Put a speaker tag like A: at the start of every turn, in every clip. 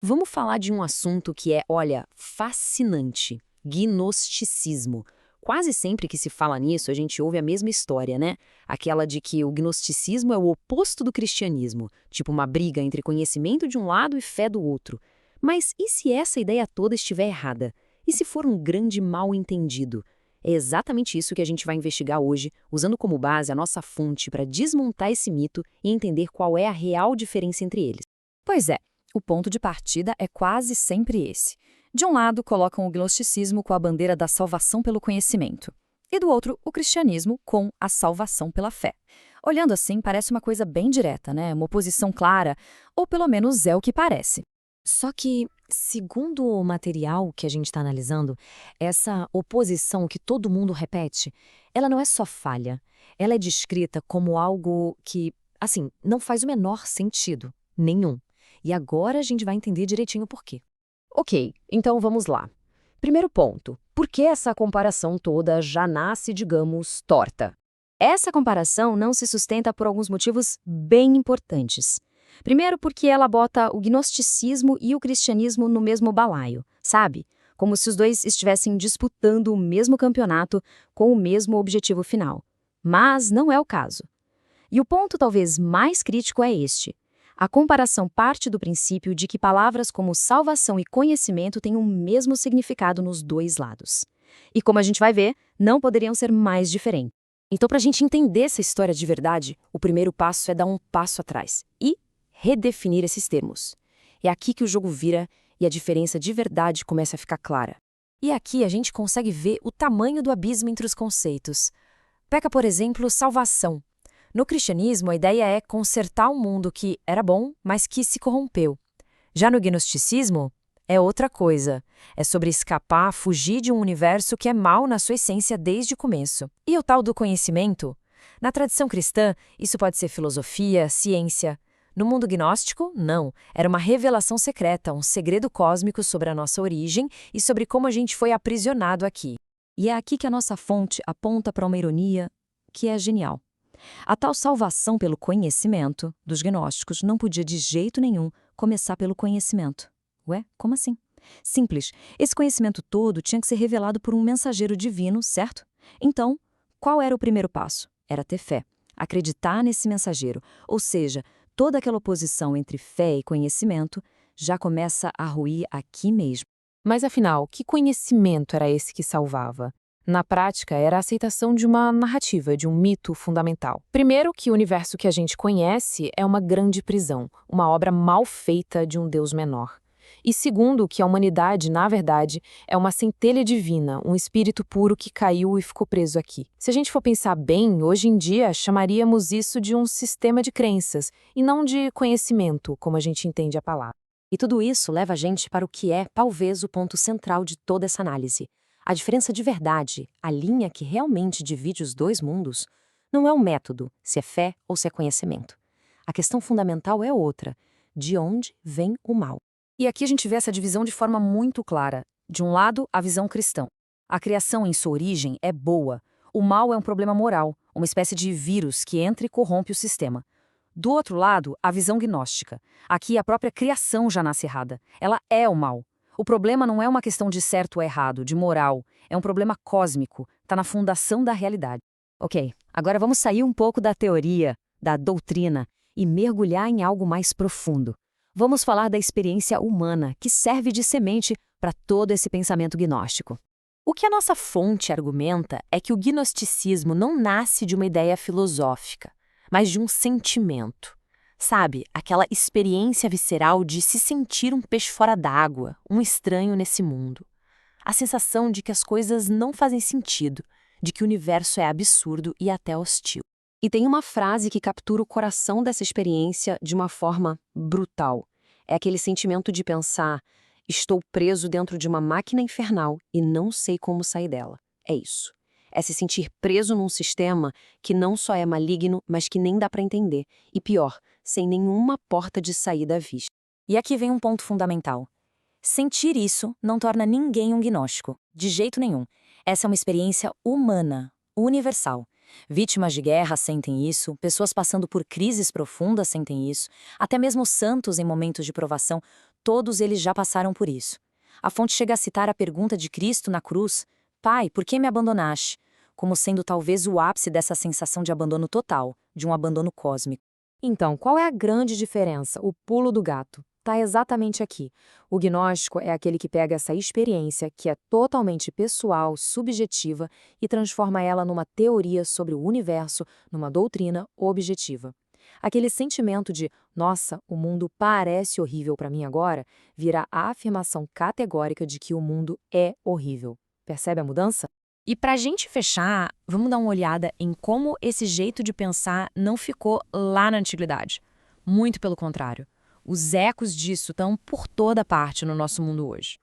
A: Vamos falar de um assunto que é, olha, fascinante: gnosticismo. Quase sempre que se fala nisso, a gente ouve a mesma história, né? Aquela de que o gnosticismo é o oposto do cristianismo, tipo uma briga entre conhecimento de um lado e fé do outro. Mas e se essa ideia toda estiver errada? E se for um grande mal-entendido? É exatamente isso que a gente vai investigar hoje, usando como base a nossa fonte para desmontar esse mito e entender qual é a real diferença entre eles.
B: Pois é, o ponto de partida é quase sempre esse. De um lado, colocam o gnosticismo com a bandeira da salvação pelo conhecimento, e do outro, o cristianismo com a salvação pela fé. Olhando assim, parece uma coisa bem direta, né? Uma oposição clara, ou pelo menos é o que parece.
A: Só que, segundo o material que a gente está analisando, essa oposição que todo mundo repete, ela não é só falha. Ela é descrita como algo que, assim, não faz o menor sentido. Nenhum. E agora a gente vai entender direitinho por quê. Ok, então vamos lá. Primeiro ponto: por que essa comparação toda já nasce, digamos, torta? Essa comparação não se sustenta por alguns motivos bem importantes. Primeiro, porque ela bota o gnosticismo e o cristianismo no mesmo balaio, sabe? Como se os dois estivessem disputando o mesmo campeonato com o mesmo objetivo final. Mas não é o caso. E o ponto talvez mais crítico é este: a comparação parte do princípio de que palavras como salvação e conhecimento têm o mesmo significado nos dois lados. E como a gente vai ver, não poderiam ser mais diferentes. Então, para a gente entender essa história de verdade, o primeiro passo é dar um passo atrás e redefinir esses termos. É aqui que o jogo vira e a diferença de verdade começa a ficar clara. E aqui a gente consegue ver o tamanho do abismo entre os conceitos. Pega, por exemplo, salvação. No cristianismo, a ideia é consertar um mundo que era bom, mas que se corrompeu. Já no gnosticismo, é outra coisa. É sobre escapar, fugir de um universo que é mau na sua essência desde o começo. E o tal do conhecimento? Na tradição cristã, isso pode ser filosofia, ciência. No mundo gnóstico, não. Era uma revelação secreta, um segredo cósmico sobre a nossa origem e sobre como a gente foi aprisionado aqui.
B: E é aqui que a nossa fonte aponta para uma ironia que é genial. A tal salvação pelo conhecimento dos gnósticos não podia de jeito nenhum começar pelo conhecimento. Ué, como assim? Simples. Esse conhecimento todo tinha que ser revelado por um mensageiro divino, certo? Então, qual era o primeiro passo? Era ter fé. Acreditar nesse mensageiro. Ou seja, toda aquela oposição entre fé e conhecimento já começa a ruir aqui mesmo.
C: Mas afinal, que conhecimento era esse que salvava? Na prática, era a aceitação de uma narrativa, de um mito fundamental. Primeiro, que o universo que a gente conhece é uma grande prisão, uma obra mal feita de um Deus menor. E segundo, que a humanidade, na verdade, é uma centelha divina, um espírito puro que caiu e ficou preso aqui. Se a gente for pensar bem, hoje em dia chamaríamos isso de um sistema de crenças, e não de conhecimento, como a gente entende a palavra.
A: E tudo isso leva a gente para o que é, talvez, o ponto central de toda essa análise. A diferença de verdade, a linha que realmente divide os dois mundos, não é o método, se é fé ou se é conhecimento. A questão fundamental é outra: de onde vem o mal?
B: E aqui a gente vê essa divisão de forma muito clara. De um lado, a visão cristã. A criação em sua origem é boa. O mal é um problema moral, uma espécie de vírus que entra e corrompe o sistema. Do outro lado, a visão gnóstica. Aqui a própria criação já nasce errada. Ela é o mal. O problema não é uma questão de certo ou errado, de moral. É um problema cósmico. Está na fundação da realidade.
A: Ok, agora vamos sair um pouco da teoria, da doutrina, e mergulhar em algo mais profundo. Vamos falar da experiência humana, que serve de semente para todo esse pensamento gnóstico. O que a nossa fonte argumenta é que o gnosticismo não nasce de uma ideia filosófica, mas de um sentimento. Sabe, aquela experiência visceral de se sentir um peixe fora d'água, um estranho nesse mundo. A sensação de que as coisas não fazem sentido, de que o universo é absurdo e até hostil. E tem uma frase que captura o coração dessa experiência de uma forma brutal. É aquele sentimento de pensar: estou preso dentro de uma máquina infernal e não sei como sair dela. É isso. É se sentir preso num sistema que não só é maligno, mas que nem dá para entender. E pior, sem nenhuma porta de saída à vista.
B: E aqui vem um ponto fundamental. Sentir isso não torna ninguém um gnóstico, de jeito nenhum. Essa é uma experiência humana, universal. Vítimas de guerra sentem isso, pessoas passando por crises profundas sentem isso, até mesmo santos em momentos de provação. todos eles já passaram por isso. A fonte chega a citar a pergunta de Cristo na cruz: Pai, por que me abandonaste? Como sendo talvez o ápice dessa sensação de abandono total, de um abandono cósmico.
C: Então, qual é a grande diferença, o pulo do gato? Está exatamente aqui. O gnóstico é aquele que pega essa experiência, que é totalmente pessoal, subjetiva, e transforma ela numa teoria sobre o universo, numa doutrina objetiva. Aquele sentimento de, nossa, o mundo parece horrível para mim agora, vira a afirmação categórica de que o mundo é horrível. Percebe a mudança?
B: E para a gente fechar, vamos dar uma olhada em como esse jeito de pensar não ficou lá na antiguidade. Muito pelo contrário. Os ecos disso estão por toda parte no nosso mundo hoje.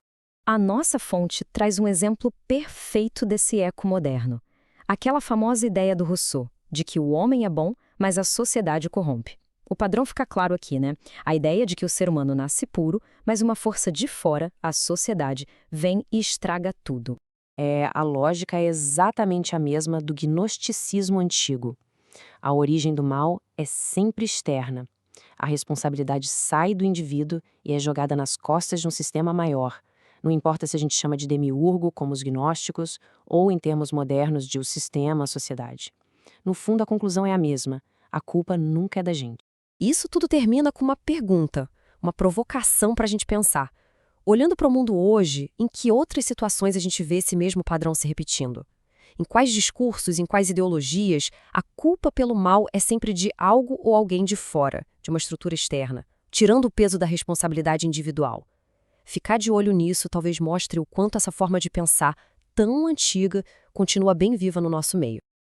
A: A nossa fonte traz um exemplo perfeito desse eco moderno. Aquela famosa ideia do Rousseau, de que o homem é bom, mas a sociedade o corrompe. O padrão fica claro aqui, né? A ideia de que o ser humano nasce puro, mas uma força de fora, a sociedade, vem e estraga tudo.
C: A lógica é exatamente a mesma do gnosticismo antigo. A origem do mal é sempre externa. A responsabilidade sai do indivíduo e é jogada nas costas de um sistema maior. Não importa se a gente chama de demiurgo, como os gnósticos, ou em termos modernos de o sistema, a sociedade. No fundo, a conclusão é a mesma. A culpa nunca é da gente.
A: Isso tudo termina com uma pergunta, uma provocação para a gente pensar. Olhando para o mundo hoje, em que outras situações a gente vê esse mesmo padrão se repetindo? Em quais discursos, em quais ideologias, a culpa pelo mal é sempre de algo ou alguém de fora, de uma estrutura externa, tirando o peso da responsabilidade individual? Ficar de olho nisso talvez mostre o quanto essa forma de pensar, tão antiga, continua bem viva no nosso meio.